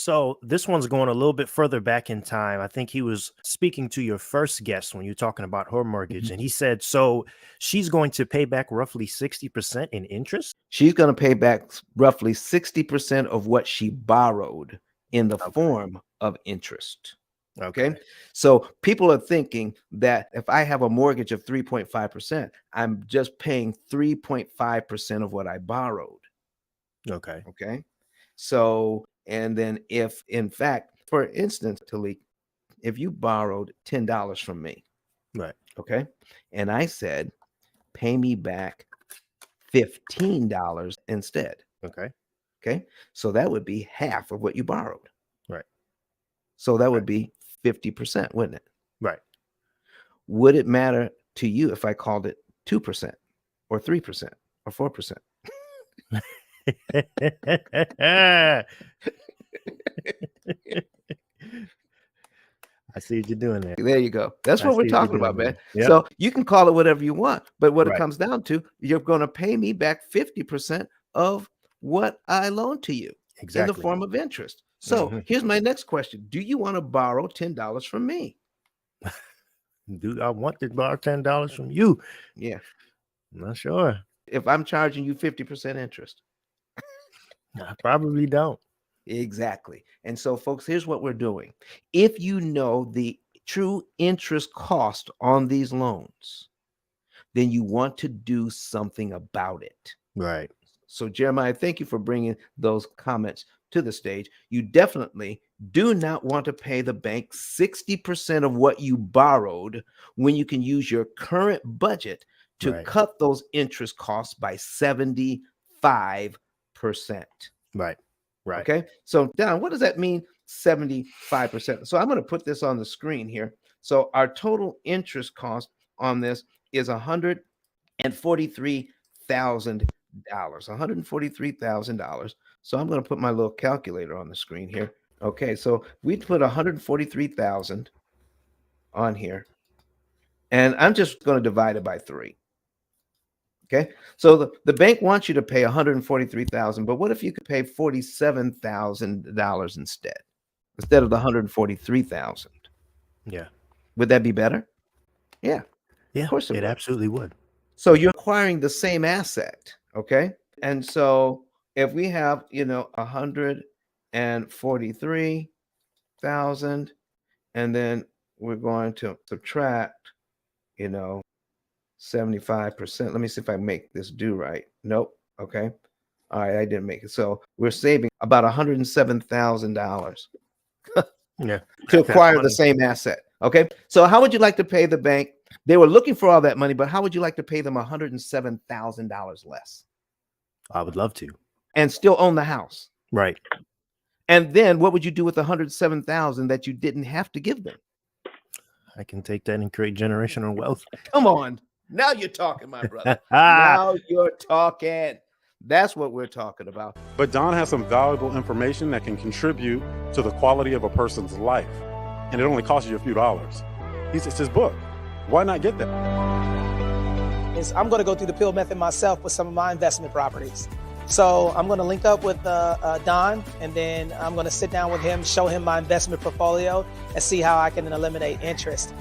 So this one's going a little bit further back in time. I think he was speaking to your first guest when you're talking about her mortgage. And he said, so she's going to pay back roughly 60% in interest? She's going to pay back roughly 60% of what she borrowed in the Okay. form of interest. Okay. Okay. So people are thinking that if I have a mortgage of 3.5%, I'm just paying 3.5% of what I borrowed. Okay. Okay. So, and then if in fact, for instance, Talik, if you borrowed $10 from me, Right. okay, and I said, pay me back $15 instead. Okay. Okay. So that would be half of what you borrowed. Right. So that would be 50%, wouldn't it? Right. Would it matter to you if I called it 2% or 3% or 4%? I see what you're doing there. There you go. That's I what we're see what you're talking about, doing man. there. Yep. So you can call it whatever you want, but what it Right. comes down to, you're going to pay me back 50% of what I loaned to you in the Exactly. form of interest. So here's my next question. Do you want to borrow $10 from me? Do I want to borrow $10 from you? Yeah. I'm not sure. If I'm charging you 50% interest. I probably don't. Exactly. And so, folks, here's what we're doing. If you know the true interest cost on these loans, then you want to do something about it. Right. So, Jeremiah, thank you for bringing those comments to the stage. You definitely do not want to pay the bank 60% of what you borrowed when you can use your current budget to Right. cut those interest costs by 75%. Right. Right. Okay. So, Don, what does that mean? 75%. So I'm going to put this on the screen here. So our total interest cost on this is $143,000. $143,000. So I'm going to put my little calculator on the screen here. Okay. So we put 143,000 on here, and I'm just going to divide it by 3. Okay, so the bank wants you to pay 143,000, but what if you could pay $47,000 instead of the 143,000? Yeah. Would that be better? Yeah. Yeah. Of course it would. Absolutely would. So you're acquiring the same asset, okay? And so if we have, 143,000, and then we're going to subtract, 75%. Let me see if I make this do right. Nope. Okay. All right. I didn't make it. So we're saving about $107,000 Yeah. to acquire the same asset. Okay. So how would you like to pay the bank? They were looking for all that money, but how would you like to pay them $107,000 less? I would love to. And still own the house. Right. And then what would you do with the $107,000 that you didn't have to give them? I can take that and create generational wealth. Come on. Now you're talking, my brother. Now you're talking. That's what we're talking about. But Don has some valuable information that can contribute to the quality of a person's life. And it only costs you a few dollars. It's his book. Why not get that? I'm going to go through the P.I.L.L method myself with some of my investment properties. So I'm going to link up with Don, and then I'm going to sit down with him, show him my investment portfolio, and see how I can eliminate interest.